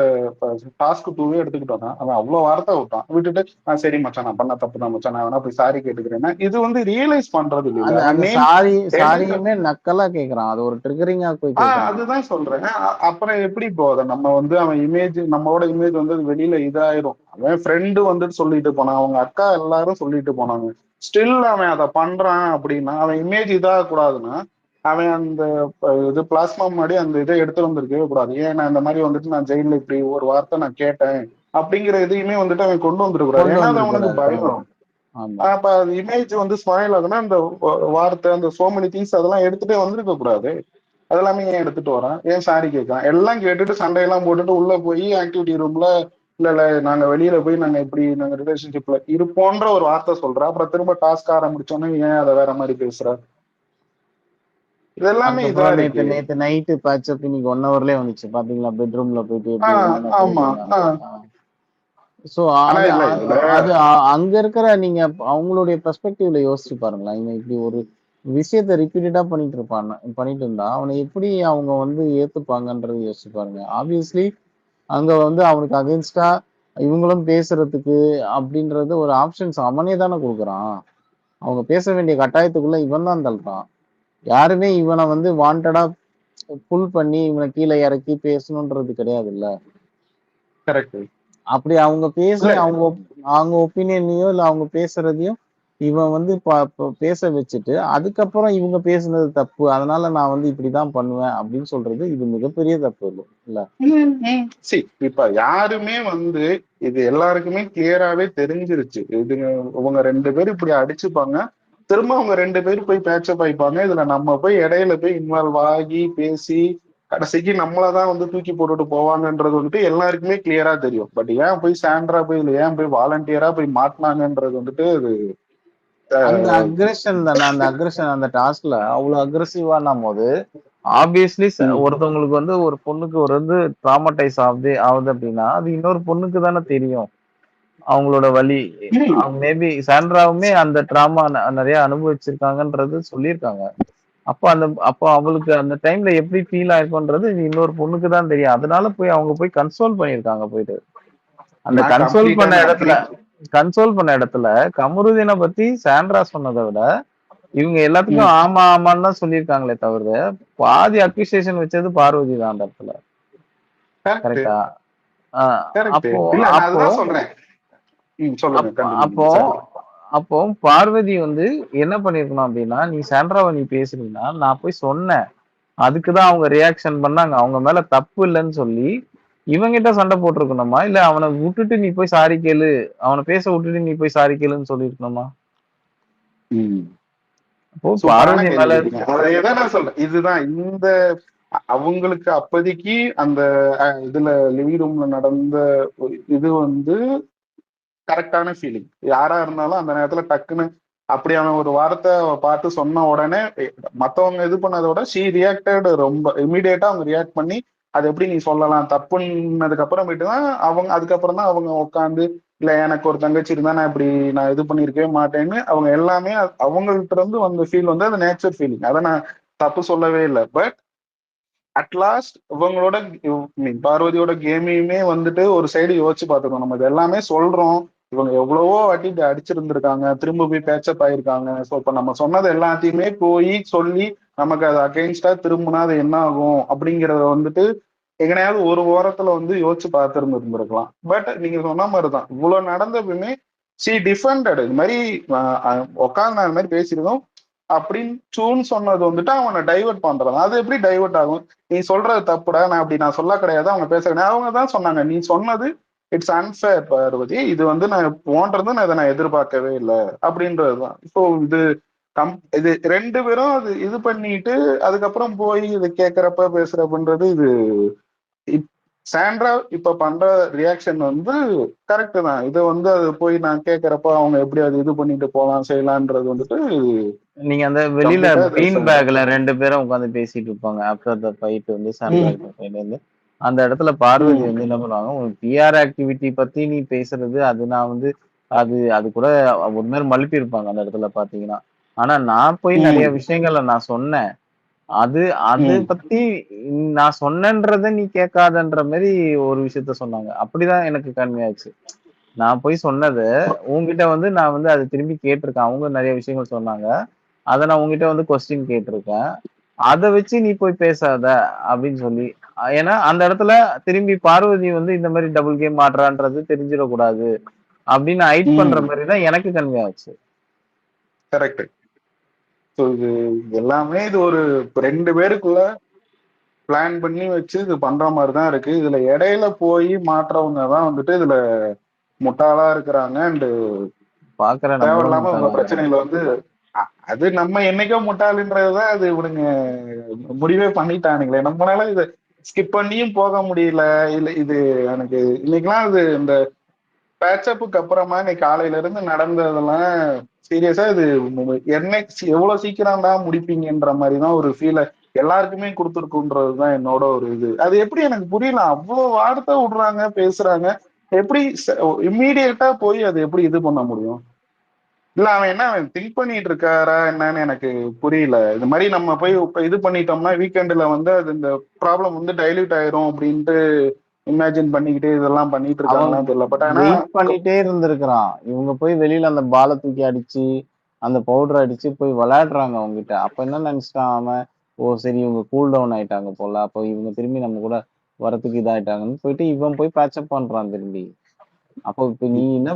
டாஸ்க் 2 எடுத்துக்கிட்டோம்னா அவன் அவ்வளவு வார்த்தை விட்டான், விட்டுட்டு சரி மச்சான் நான் பண்ண தப்பு தான் மச்சான், நான் வேணா போய் சாரி கேட்டுக்கிறேன்னா இது ரியலைஸ் பண்றது இல்ல. சாரியுமே நக்கலா கேக்குறான், அது ஒரு ட்ரிகரிங்கா போய் கேக்குறான். அதுதான் சொல்றேன். அப்புறம் எப்படி போத நம்ம அவன் இமேஜ், நம்மளோட இமேஜ் வெளியில இதாயிரும். அவன் ஃப்ரெண்டு சொல்லிட்டு போனான், அவங்க அக்கா எல்லாரும் சொல்லிட்டு போனாங்க, ஸ்டில் அவன் அதை பண்றான் அப்படின்னா அவன் இமேஜ் இதாக கூடாதுன்னா அவன் அந்த இது பிளாஸ்மா முன்னாடி அந்த இதை எடுத்து வந்திருக்கவே கூடாது. ஏன் நான் இந்த மாதிரி நான் ஜெயில இப்படி ஒரு வார்த்தை நான் கேட்டேன் அப்படிங்கிற இதையுமே அவன் கொண்டு வந்துருக்கூடாது. ஏன்னா அது அவனுக்கு பயம். அப்ப அது இமேஜ் ஸ்மைல் ஆகுனா அந்த வார்த்தை, அந்த சோ மெனி திங்ஸ் அதெல்லாம் எடுத்துட்டே வந்திருக்க கூடாது. அதெல்லாமே ஏன் எடுத்துட்டு வரான், ஏன் சாரி கேட்கறான், எல்லாம் கேட்டுட்டு சண்டையெல்லாம் போட்டுட்டு உள்ள போய் ஆக்டிவிட்டி ரூம்ல இல்ல நாங்க வெளியில போய் நாங்க ரிலேஷன்ஷிப்ல இருப்போன்ற ஒரு வார்த்தை சொல்ற, அப்புறம் திரும்ப டாஸ்க் ஆரம்பிச்சோன்னே ஏன் அதை வேற மாதிரி பேசுற? இதெல்லாமே நேத்து நைட்டு பேட்சப் இன்னைக்கு 1 ஹவர்லயே வந்துச்சு பாத்தீங்களா, பெட்ரூம்ல போயிட்டு. சோ அது அங்க இருக்கிற நீங்க அவங்களுடைய பெர்ஸ்பெக்டிவ்ல யோசிச்சு பாருங்களேன். இவன் இப்படி ஒரு விஷயத்த ரிப்பீட்டடா பண்ணிட்டு இருந்தா அவனை எப்படி அவங்க ஏத்துப்பாங்கன்றது யோசிச்சு பாருங்க. ஆப்வியஸ்லி அங்க அவனுக்கு அகைன்ஸ்டா இவங்களும் பேசுறதுக்கு அப்படின்றது ஒரு ஆப்ஷன்ஸ் அவனே தானே கொடுக்குறான். அவங்க பேச வேண்டிய கட்டாயத்துக்குள்ள இவன் தான் தள்ளுறான். யாருமே இவனை வாண்டடா புல் பண்ணி இவனை கீழே இறக்கி பேசணும்ன்றது கிடையாது இல்ல. கரெக்ட். அப்படி அவங்க அவங்க ஒப்பீனியனையோ இல்ல அவங்க பேசுறதையும் இவன் பேச வச்சுட்டு அதுக்கப்புறம் இவங்க பேசுனது தப்பு, அதனால நான் இப்படிதான் பண்ணுவேன் அப்படின்னு சொல்றது இது மிகப்பெரிய தப்பு இல்ல. இப்ப யாருமே இது எல்லாருக்குமே கிளியராவே தெரிஞ்சிருச்சு. இவங்க 2 பேரும் இப்படி அடிச்சுப்பாங்க, திரும்ப அவங்க 2 பேரும் போய் பேச்சப் ஆயிப்பாங்க. இதுல நம்ம போய் இடையில போய் இன்வால்வ் ஆகி பேசி கடைசிக்கு நம்மளதான் தூக்கி போட்டுட்டு போவாங்கன்றது எல்லாருக்குமே கிளியரா தெரியும். பட் ஏன் போய் சாண்ட்ரா போய் இல்ல ஏன் போய் வாலண்டியரா போய் மாட்டினாங்கன்றது அது அந்த அக்ரெஷன் தானே. அந்த அக்ரெஷன் அந்த டாஸ்க்ல அவ்வளவு அக்ரெசிவான போது ஆப்வியஸ்லி ஒருத்தவங்களுக்கு ஒரு பொண்ணுக்கு ஒரு ட்ராமடைஸ் ஆகுது அப்படின்னா அது இன்னொரு பொண்ணுக்கு தானே தெரியும் அவங்களோட வலி. மேபி சாண்ட்ராவுமே அந்த ட்ராமா நிறைய அனுபவிச்சிருக்காங்கன்றது சொல்லியிருக்காங்க. அப்போ அவளுக்கு அந்த டைம்ல எப்படி ஃபீல் ஆயிருக்கும்ன்றது இன்னொரு பொண்ணுக்கு தான் தெரியும். அதனால அவங்க போய் கன்சோல் பண்ணிருக்காங்க. போயிட்டு அந்த கன்சோல் பண்ண இடத்துல கமருதீனை பத்தி சாண்ட்ரா சொன்னதை விட இவங்க எல்லாத்துக்கும் ஆமா ஆமான்னு தான் சொல்லியிருக்காங்களே தவிர பாதி அக்யூசியேஷன் வச்சது பார்வதி தான் அந்த இடத்துல. கரெக்டா? அப்போ பார்வதி என்ன பண்ணிருக்கணும் அப்படின்னா, நீ சாண்ட்ராவை நீ பேசுறீங்கன்னா நான் போய் சொன்னேன், அதுக்குதான் அவங்க ரியாக்ஷன் பண்ணாங்க, அவங்க மேல தப்பு இல்லைன்னு சொல்லி இவங்கிட்ட சண்டை போட்டிருக்கணுமா, இல்ல அவனை விட்டுட்டு நீ போய் சாரி கேளு, அவனை பேச விட்டுட்டு நீ போய் சாரி கேளுன்னு சொல்லிருக்கணுமா? பார்வதி மேல நான் சொல்றேன். இதுதான் இந்த அவங்களுக்கு அப்போதைக்கு அந்த இதுல லிவிங் ரூம்ல நடந்த இது கரெக்டான ஃபீலிங். யாரா இருந்தாலும் அந்த நேரத்துல டக்குன்னு அப்படியான ஒரு வார்த்தை பார்த்து சொன்ன உடனே மத்தவங்க இது பண்ணதை விட ஷீ ரியாக்டட் ரொம்ப இமீடியட்டா அவங்க ரியாக்ட் பண்ணி அது எப்படி நீ சொல்லலாம் தப்புன்னதுக்கு அப்புறமேட்டு தான் அதுக்கப்புறம் தான் அவங்க உட்காந்து இல்ல எனக்கு ஒரு தங்கச்சி இருந்தா நான் இது பண்ணிருக்கவே மாட்டேன்னு அவங்க எல்லாமே அவங்கள்ட்ட இருந்து வந்த ஃபீல் அது நேச்சர் ஃபீலிங். அதை நான் தப்பு சொல்லவே இல்லை. பட் அட்லாஸ்ட் இவங்களோட பார்வதியோட கேமையுமே ஒரு சைடு யோசிச்சு பார்த்துக்கணும். நம்ம இது எல்லாமே சொல்றோம், இவங்க எவ்வளவோ வாட்டி அடிச்சிருந்திருக்காங்க, திரும்ப போய் பேச்சப் ஆயிருக்காங்க. ஸோ இப்ப நம்ம சொன்னது எல்லாத்தையுமே போய் சொல்லி நமக்கு அது அகெயின்ஸ்டா திரும்பினா அது என்ன ஆகும் அப்படிங்கறத எங்கனையாவது ஒரு ஓரத்துல யோசிச்சு பார்த்துருந்துருக்கலாம். பட் நீங்க சொன்ன மாதிரிதான் இவ்வளவு நடந்ததுமே சி டிஃபெண்டட். இது மாதிரி உட்காந்து நான் இது மாதிரி பேசியிருக்கோம் அப்படின்னு சொன்னது அவனை டைவர்ட் பண்றான். அது எப்படி டைவர்ட் ஆகும்? நீ சொல்றது தப்புடா, நான் அப்படி நான் சொல்ல கிடையாது, அவங்க பேச கிடையாது. அவங்க தான் சொன்னாங்க நீ சொன்னது இட்ஸ் அன்ஃபேர் பார்வதி, இது வந்து நான் போன்றது நான் இதை நான் எதிர்பார்க்கவே இல்லை அப்படின்றதுதான். ஸோ இது 2 பேரும் அது இது பண்ணிட்டு அதுக்கப்புறம் போய் இது கேட்கறப்ப பேசுறப்பன்றது இது சாண்ட்ரா இப்ப பண்ற ரியாக்ஷன் வந்து கரெக்ட் தான். இதை வந்து அது போய் நான் கேட்கறப்ப அவங்க எப்படி அது இது பண்ணிட்டு போலாம் செய்யலான்றது வந்துட்டு நீங்க அந்த வெளியில பீன் பேக்ல 2 பேரும் உட்காந்து பேசிட்டு இருப்பாங்க. ஆஃப்டர் த ஃபைட் வந்து சாண்ட்ரா ஃபைட் வந்து அந்த இடத்துல பார்வதி வந்து என்ன பண்ணுவாங்க, உனக்கு பிஆர் ஆக்டிவிட்டி பத்தி நீ பேசுறது அது நான் வந்து அது கூட ஒரு மாதிரி மழுப்பி இருப்பாங்க அந்த இடத்துல பாத்தீங்கன்னா. ஆனா நான் போய் நிறைய விஷயங்களை நான் சொன்னேன், அது பத்தி நான் சொன்னேன்றத நீ கேட்காதன்ற மாதிரி ஒரு விஷயத்த சொன்னாங்க. அப்படிதான் எனக்கு கன்மையாச்சு. நான் போய் சொன்னதை உங்ககிட்ட வந்து நான் வந்து அதை திரும்பி கேட்டிருக்கேன். அவங்க நிறைய விஷயங்கள் சொன்னாங்க, அதை நான் உங்ககிட்ட வந்து கொஸ்டின் கேட்டிருக்கேன். அதை வச்சு நீ போய் பேசாத அப்படின்னு சொல்லி. ஏன்னா அந்த இடத்துல திரும்பி பார்வதி வந்து இந்த மாதிரி டபுள் கேம் ஆடுறான்றது தெரிஞ்சிடக்கூடாது அப்படின்னு ஹைட் பண்ற மாதிரி தான் எனக்கு கன்வே ஆச்சு. கரெக்ட். இது எல்லாமே இது ஒரு 2 பேருக்குள்ள பிளான் பண்ணி வச்சு இது பண்ற மாதிரிதான் இருக்கு. இதுல இடையில போய் மாற்றவங்க தான் வந்துட்டு இதுல முட்டாளா இருக்கிறாங்க. அண்ட் பாக்குற தேவையில்லாம உங்க பிரச்சனைகளை வந்து அது நம்ம என்னைக்கோ முட்டாளுன்றதுதான் அது இவனுங்க முடிவே பண்ணிட்டானுங்களே. நம்மளால இதை ஸ்கிப் பண்ணியும் போக முடியல. இல்ல இது எனக்கு இன்னைக்கெல்லாம் அது இந்த பேட்சப்புக்கு அப்புறமா இன்னைக்கு காலையில இருந்து நடந்ததெல்லாம் சீரியஸா இது என்ன எவ்வளவு சீக்கிரம் தான் முடிப்பீங்கன்ற மாதிரிதான் ஒரு ஃபீலை எல்லாருக்குமே கொடுத்துருக்குன்றதுதான் என்னோட ஒரு இது. அது எப்படி எனக்கு புரியல, அவ்வளவு வார்த்தை விடுறாங்க பேசுறாங்க, எப்படி இம்மீடியட்டா போய் அது எப்படி இது பண்ண முடியும்? இல்ல அவன் என்ன திங்க் பண்ணிட்டு இருக்காரா என்னன்னு எனக்கு புரியல. இது மாதிரி நம்ம போய் இது பண்ணிட்டோம்னா வீக்கெண்ட்ல வந்து அது இந்த ப்ராப்ளம் வந்து டைல்யூட் ஆயிரும் அப்படின்ட்டு இமேஜின் பண்ணிக்கிட்டே இதெல்லாம் பண்ணிட்டு இருக்காங்கன்னு தெரியல. பட் ஆனா பண்ணிட்டே இருந்திருக்கிறான். இவங்க போய் வெளியில அந்த பாலை தூக்கி அடிச்சு அந்த பவுடர் அடிச்சு போய் விளையாடுறாங்க அவங்க கிட்ட. அப்ப என்ன நினைச்சிட்டான் அவன், ஓ சரி இவங்க கூல் டவுன் ஆயிட்டாங்க போல, அப்போ இவங்க திரும்பி நம்ம கூட வரத்துக்கு இதாயிட்டாங்கன்னு போயிட்டு இவன் போய் பேட்சப் பண்றான் திரும்பி. அப்போ இப்ப நீ என்ன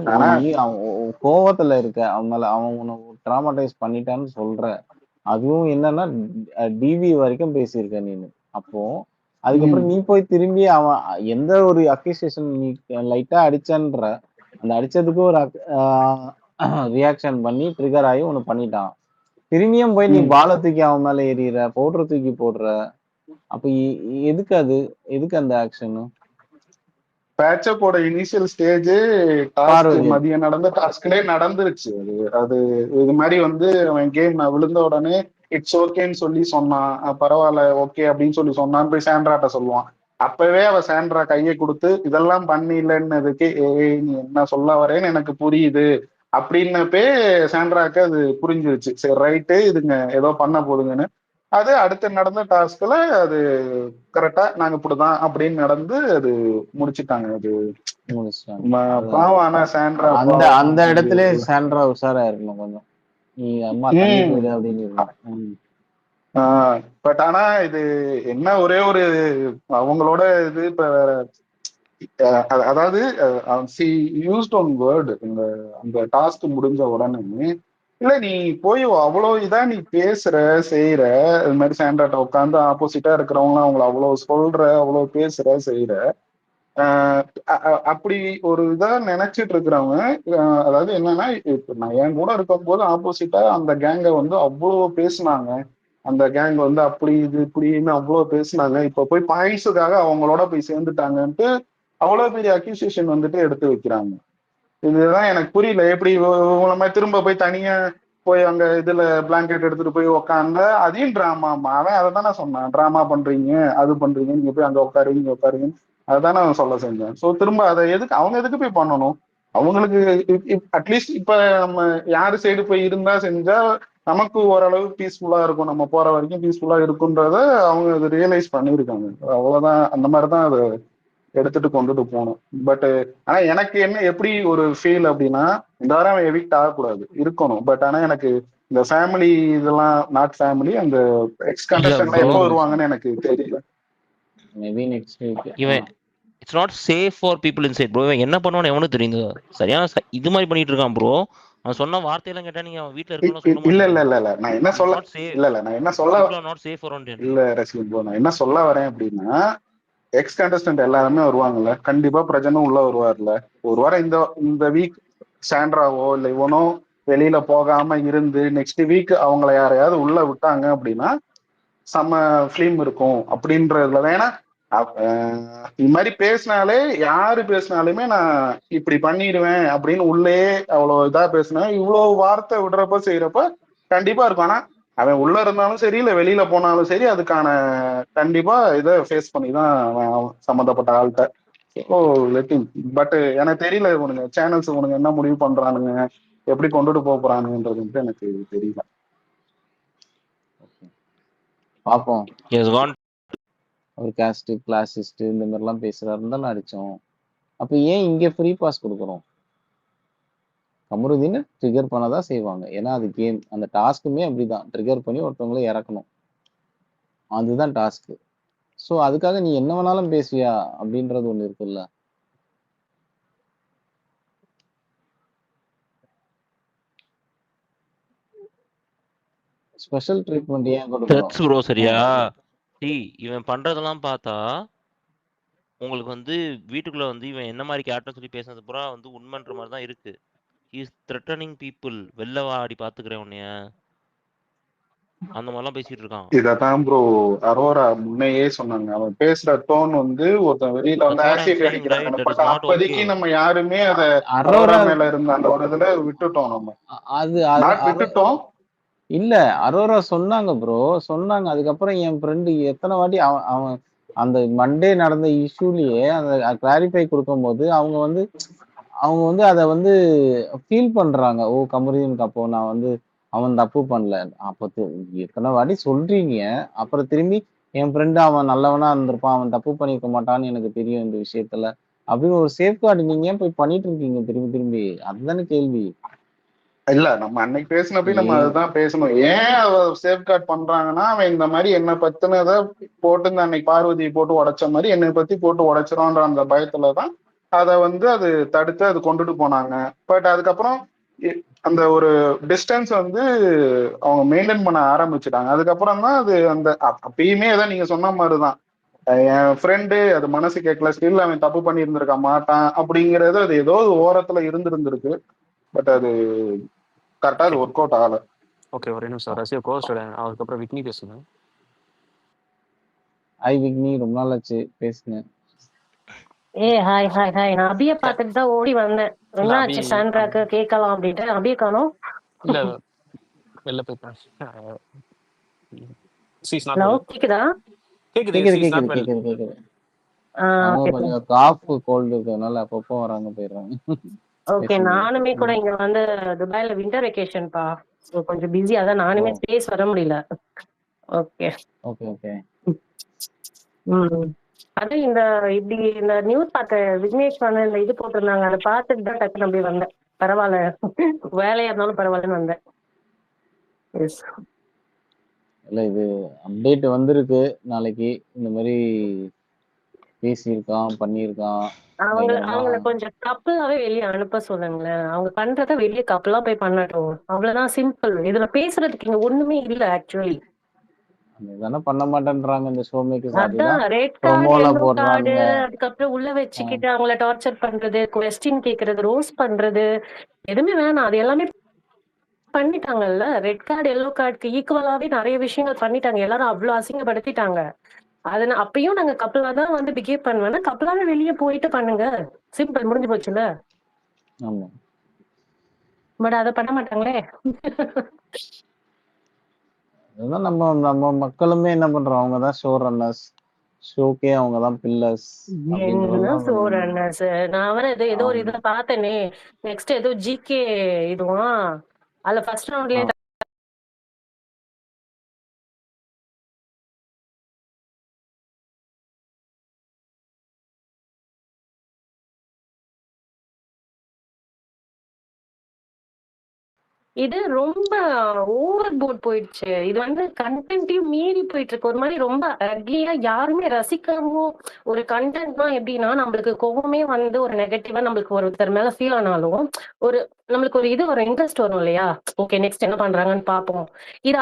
கோவத்துல இருக்க அவன் மேல, அவன் உன்னை ட்ராமடைஸ் பண்ணிட்டான்னு சொல்ற. அதுவும் என்னன்னா டிவி வரைக்கும் பேசியிருக்க நீனு. அப்போ அதுக்கப்புறம் நீ போய் திரும்பி அவன் எந்த ஒரு அக்யூசேஷன் நீ லைட்டா அடிச்சன்ற அந்த அடிச்சதுக்கு ஒரு ரியாக்ஷன் பண்ணி ட்ரிகர் ஆகி ஒண்ணு பண்ணிட்டான். திரும்பியும் போய் நீ பாலை தூக்கி அவன் மேல எறிகிற, பவுடர் தூக்கி போடுற. அப்ப எதுக்கு அந்த ஆக்ஷன்? பேட்சப்போட இனிஷியல் ஸ்டேஜ் மதியம் நடந்த டாஸ்க்லயே நடந்துருச்சு. அது இது மாதிரி வந்து அவன் கேம் நான் விழுந்த உடனே இட்ஸ் ஓகேன்னு சொல்லி சொன்னான், பரவாயில்ல ஓகே அப்படின்னு சொல்லி சொன்னான்னு போய் சாண்ட்ராட்ட சொல்லுவான். அப்பவே அவ சாண்ட்ரா கையை கொடுத்து இதெல்லாம் பண்ணிலன்னதுக்கு நீ என்ன சொல்ல வரேன்னு எனக்கு புரியுது அப்படின்னப்பே சாண்ட்ராக்கு அது புரிஞ்சிருச்சு. சரி ரைட்டு இதுங்க ஏதோ பண்ண போதுங்கன்னு. அது அடுத்து நடந்த டாஸ்க்ல அது கரெக்டா நாங்க இப்படிதான் அப்படின்னு நடந்து அது முடிச்சுட்டாங்க. அது பாவம். ஆனா சாண்ட்ரா அந்த இடத்துல சாண்ட்ரா உஷாரா இருக்கணும் கொஞ்சம், நீ அம்மா தண்ணி போயிடு அப்படின்னு. பட் ஆனா இது என்ன ஒரே ஒரு அவங்களோட இது இப்ப அதாவது யூஸ்ட் ஒன் வேர்டு அந்த டாஸ்க் முடிஞ்ச உடனே இல்ல நீ போய் அவ்வளோ இதா நீ பேசுற செய்யற, இது மாதிரி சாண்ட்ராட்ட உட்காந்து ஆப்போசிட்டா இருக்கிறவங்க அவங்கள அவ்வளவு சொல்ற அவ்வளவு பேசுற செய்யற, அப்படி ஒரு இதா நினைச்சிட்டு இருக்கிறவங்க அதாவது என்னன்னா இப்ப நான் என் கூட இருக்கும் போது ஆப்போசிட்டா அந்த கேங்கை வந்து அவ்வளவு பேசினாங்க, அந்த கேங் வந்து அப்படி இது இப்படின்னு அவ்வளவு பேசினாங்க, இப்ப போய் பாயிண்ட்ஸுக்காக அவங்களோட போய் சேர்ந்துட்டாங்கன்ட்டு அவ்வளவு பெரிய அக்யூசியேஷன் வந்துட்டு எடுத்து வைக்கிறாங்க. இதுதான் எனக்கு புரியல. எப்படி நம்ம திரும்ப போய் தனியா போய் அங்க இதுல பிளாங்கெட் எடுத்துட்டு போய் உக்காந்த அதையும் டிராமா. அவன் அதை தானே சொன்னான், டிராமா பண்றீங்க அது பண்றீங்க, நீங்க போய் அங்க உட்காருங்க இங்க உட்காருங்க, அதுதானே அவன் சொல்ல செஞ்சேன். ஸோ திரும்ப அதை அவங்க எதுக்கு போய் பண்ணணும்? அவங்களுக்கு அட்லீஸ்ட் இப்ப நம்ம யாரு சைடு போய் இருந்தா செஞ்சா நமக்கு ஓரளவு பீஸ்ஃபுல்லா இருக்கும், நம்ம போற வரைக்கும் பீஸ்ஃபுல்லா இருக்குன்றத அவங்க அதை ரியலைஸ் பண்ணியிருக்காங்க. அவ்வளவுதான். அந்த மாதிரிதான் அதை எடுத்துட்டு கொண்டுட்டு போகணும். பட் ஆனா எனக்கு என்ன எப்படி ஒரு ஃபீல் அப்படின்னா, இந்த வாரம் அவன் எவிக்ட் ஆகக்கூடாது இருக்கணும். பட் ஆனா எனக்கு இந்த ஃபேமிலி இதெல்லாம் நாட் ஃபேமிலி அந்த எக்ஸ் கண்டஸ்டன்ட் எப்போ வருவாங்கன்னு எனக்கு தெரியல. Maybe next week. இவன் it's not safe for people inside bro. இவன் என்ன பண்ணுவான்னு எவனுக்கு தெரியுது? சரியான இது மாதிரி பண்ணிட்டு இருக்கான் ப்ரோ. அவன் சொன்ன வார்த்தையெல்லாம் கேட்டா நீங்க அவன் வீட்ல இருக்கணும் சொல்ல இல்ல இல்ல இல்ல இல்ல நான் என்ன சொல்ல இல்ல இல்ல நான் என்ன சொல்ல நாட் சேஃப் அரவுண்ட் இல்ல ரசிகன் ப்ரோ, நான் என்ன சொல்ல வரேன் அப்படின்னா எக்ஸ் கண்டஸ்டன்ட் எல்லாருமே வருவாங்கல்ல, கண்டிப்பா பிரஜனும் உள்ள வருவார்ல. ஒரு வாரம் இந்த வீக் சாண்ட்ராவோ இல்ல இவனோ வெளியில போகாம இருந்து நெக்ஸ்ட் வீக் அவங்கள யாரையாவது உள்ள விட்டாங்க அப்படின்னா செம்ம ஃபிலிம் இருக்கும் அப்படின்றதுல. ஏன்னா இது மாதிரி பேசினாலே, யாரு பேசினாலுமே நான் இப்படி பண்ணிடுவேன் அப்படின்னு உள்ளே அவ்வளவு இதா பேசினேன். இவ்வளவு வார்த்தை விடுறப்ப செய்யறப்ப கண்டிப்பா இருக்கும். ஆனா அவன் உள்ள இருந்தாலும் சரி இல்ல வெளியில போனாலும் சரி அதுக்கான கண்டிப்பா இதை ஃபேஸ் பண்ணி தான் சம்மந்தப்பட்ட ஆள்கிட்ட. பட் எனக்கு தெரியல இவனுங்க சேனல்ஸ் இவனுங்க என்ன முடிவு பண்றானுங்க, எப்படி கொண்டுட்டு போறானுங்கன்றது எனக்கு தெரியல. பார்ப்போம். ஒரு காஸ்ட் கிளாசிஸ்ட் இந்த மாதிரிலாம் பேசுறாருன்னு தான் அடிச்சோம். அப்ப ஏன் இங்க ஃப்ரீ பாஸ் கொடுக்குறோம்? கமருதீன் ட்ரிகர் பண்ணதான் செய்வாங்க. ஏன்னா அது கேம். அந்த டாஸ்க்குமே அப்படிதான், ட்ரிகர் பண்ணி ஒருத்தவங்களை இறக்கணும், அதுதான் டாஸ்க். ஸோ அதுக்காக நீ என்ன வேணாலும் பேசுவியா அப்படின்றது ஒண்ணு இருக்குல்ல. ஸ்பெஷல் ட்ரீட்மெண்ட் ஏன் கொடுக்கணும் ப்ரோ? சரியா இவன் பண்றதெல்லாம் பார்த்தா உங்களுக்கு வந்து வீட்டுக்குள்ள வந்து இவன் என்ன மாதிரி கேரக்டர் சொல்லி பேசுறது பூரா வந்து உண்மைன்ற மாதிரி தான் இருக்கு. இஸ் த்ரெட்டனிங் பீப்புள், வெளில வாடி பாத்துக்கிறேன் உன்னைய, அந்த மாதிரிலாம் பேசிட்டு இருக்கான். இததான் ப்ரோ அரோரா முன்னையே சொன்னாங்க. அவன் பேசுற டோன் வந்து ஒருத்தன் வெளியில வந்து ஆசிட் அடிக்கிறாங்க. பட் அப்போதைக்கு நம்ம யாருமே அத அரோரா மேல இருந்த அந்த ஒரு இதுல விட்டுட்டோம். நம்ம அது விட்டுட்டோம் இல்ல. அரோரா சொன்னாங்க ப்ரோ, சொன்னாங்க. அதுக்கப்புறம் என் ஃப்ரெண்டு எத்தனை வாட்டி அவன் அந்த மண்டே நடந்த இஷ்யூலயே அந்த கிளாரிஃபை கொடுக்கும் போது அவங்க வந்து அதை வந்து ஃபீல் பண்றாங்க. ஓ கமருதீனுக்கு அப்போ நான் வந்து அவன் தப்பு பண்ணல. அப்போ எத்தனை வாட்டி சொல்றீங்க, அப்புறம் திரும்பி என் ஃப்ரெண்டு அவன் நல்லவனா இருந்திருப்பான், அவன் தப்பு பண்ணிருக்க மாட்டான்னு எனக்கு தெரியும் இந்த விஷயத்துல அப்படின்னு ஒரு சேஃப்கார்டு நீங்க ஏன் போய் பண்ணிட்டு இருக்கீங்க திரும்பி திரும்பி? அதுதானே கேள்வி. இல்ல நம்ம அன்னைக்கு பேசினப்ப நம்ம அதுதான் பேசணும். ஏன் அவ சேஃப்கார்ட் பண்றாங்கன்னா, அவன் இந்த மாதிரி என்னை பத்தினதை போட்டு இந்த அன்னைக்கு பார்வதியை போட்டு உடைச்ச மாதிரி என்னை பத்தி போட்டு உடைச்சிரோன்ற அந்த பயத்துலதான் அதை வந்து அது தடுத்து அது கொண்டுட்டு போனாங்க. பட் அதுக்கப்புறம் அந்த ஒரு டிஸ்டன்ஸ் வந்து அவங்க மெயின்டைன் பண்ண ஆரம்பிச்சுட்டாங்க. அதுக்கப்புறம் தான் அது அந்த அப்பயுமே ஏதாவது நீங்க சொன்ன மாதிரிதான் என் ஃப்ரெண்டு அது மனசு கேட்கல, ஸ்டில் அவன் தப்பு பண்ணி இருந்திருக்க மாட்டான் அப்படிங்கறது அது ஏதோ ஓரத்துல இருந்திருக்கு. பட் அது கரெக்டா அது ஒர்க் அவுட் ஆகல. ஓகே, ஒரு நிமிஷம் ரசியா கோஸ்டோட அதுக்கப்புறம் விக்னி பேசுங்க. ஹாய் விக்னி, ரொம்ப நாள் ஆச்சு பேசுங்க. Hi hi hi. நான் அபிய பார்த்துட்டு தான் ஓடி வந்தேன். என்ன ஆச்சு சாண்ட்ராக்கு கேட்கலாம் அப்படின்ட்டு. அபிய காணோம். இல்ல வெளில போயிட்டேன். ஹலோ, கேக்குதா? கேக்குது. கொஞ்சம் காஃப் கோல்டு இருக்கறதுனால அப்பப்போ வராங்க போயிடுறாங்க. ஓகே, நானுமே கூட இங்க வந்து துபாயில விண்டர் வெக்கேஷன்பா, சோ கொஞ்சம் பிஸி, அதான் நானுமே ஸ்பேஸ் வர முடியல. Okay okay okay. அது இந்த இப்படி இந்த நியூஸ் பார்த்த விக்னேஷ் பண்ண இந்த இது போட்டிருந்தாங்க, அதை பார்த்துட்டு தான் டக்குனு அப்படி வந்தேன். பரவாயில்ல, வேலையா இருந்தாலும் பரவாயில்லன்னு வந்தேன். இல்ல இது அப்டேட் வந்திருக்கு நாளைக்கு, இந்த மாதிரி பேசியிருக்கான் பண்ணியிருக்கான். அவங்கள கொஞ்சம் கப்பலாவே வெளியே அனுப்ப சொல்லுங்களேன். அவங்க பண்றத வெளியே கப்பலா போய் பண்ணட்டும், அவ்வளவுதான், சிம்பிள். இதுல பேசுறதுக்கு இங்க ஒண்ணுமே இல்ல ஆக்சுவலி. அதனால பண்ண மாட்டேன்றாங்க இந்த ஷோ மேக்கர்ஸ். அதான் ரெட் கார்டு, எல்லோ கார்டு, அதுக்கப்புறம் உள்ள வச்சுக்கிட்டு அவங்கள டார்ச்சர் பண்றது, குவெஸ்டின் கேக்குறது, ரோஸ் பண்றது, எதுவுமே வேணாம். அது எல்லாமே பண்ணிட்டாங்கல்ல. ரெட் கார்டு எல்லோ கார்டுக்கு ஈக்குவலாவே நிறைய விஷயங்கள் பண்ணிட்டாங்க. எல்லாரும் அவ்வளவு அசிங்கப்படுத்திட்டாங்க. அதனால அப்பயும் நாங்க கப்பலா தான் வந்து பிஹேவ் பண்ணுவேன்னா கப்பலாவே வெளியே போயிட்டு பண்ணுங்க, சிம்பிள், முடிஞ்சு போச்சுல. பட் அதை பண்ண மாட்டாங்களே. அதுதான் நம்ம மக்களுமே என்ன பண்றோம், அவங்கதான் ஷோ ரன்னர்ஸ், ஷோக்கே அவங்கதான் பில்லர்ஸ். Show runners. நான் வேற ஏதோ ஒரு இதுல பார்த்தேனே, நெக்ஸ்ட் ஏதோ ஜிகே இதுவா, அதுல ஃபர்ஸ்ட் ரவுண்ட்லயே இது ரொம்ப ஓவர் போர்ட் போயிடுச்சு. இது வந்து கண்டென்ட்டையும் மீறி போயிட்டு இருக்கு. ஒரு மாதிரி ரொம்ப அக்லியா, யாருமே ரசிக்காமோ. ஒரு கண்டென்ட்னா எப்படின்னா, நம்மளுக்கு கோவமே வந்து ஒரு நெகட்டிவா நம்மளுக்கு ஒருத்தர் மேல ஃபீல் ஆனாலும் ஒரு நம்மளுக்கு ஒரு இது ஒரு இன்ட்ரெஸ்ட் வரும் இல்லையா? ஓகே, நெக்ஸ்ட் என்ன பண்றாங்கன்னு பாப்போம். இது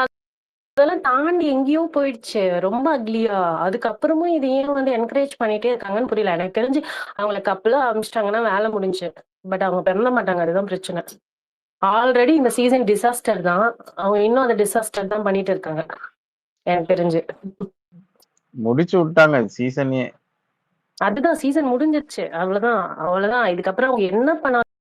அதெல்லாம் தாண்டி எங்கேயோ போயிடுச்சு, ரொம்ப அக்லியா. அதுக்கப்புறமும் இது ஏன் வந்து என்கரேஜ் பண்ணிட்டே இருக்காங்கன்னு புரியல. எனக்கு தெரிஞ்சு அவங்கள கப்பலா ஆரம்பிச்சிட்டாங்கன்னா வேலை முடிஞ்சு. பட் அவங்க பண்ண மாட்டாங்க, அதுதான் பிரச்சனை. ஆல்ரெடி இந்த சீசன் டிசாஸ்டர் தான், அவங்க இன்னும் அந்த டிசாஸ்டர் தான் பண்ணிட்டு இருக்காங்க எனக்கு தெரிஞ்சு. முடிச்சு விட்டாங்க சீசனே. அதுதான் சீசன் முடிஞ்சிருச்சு, அவ்வளவுதான் அவ்வளவுதான். இதுக்கப்புறம் அவங்க என்ன பண்ண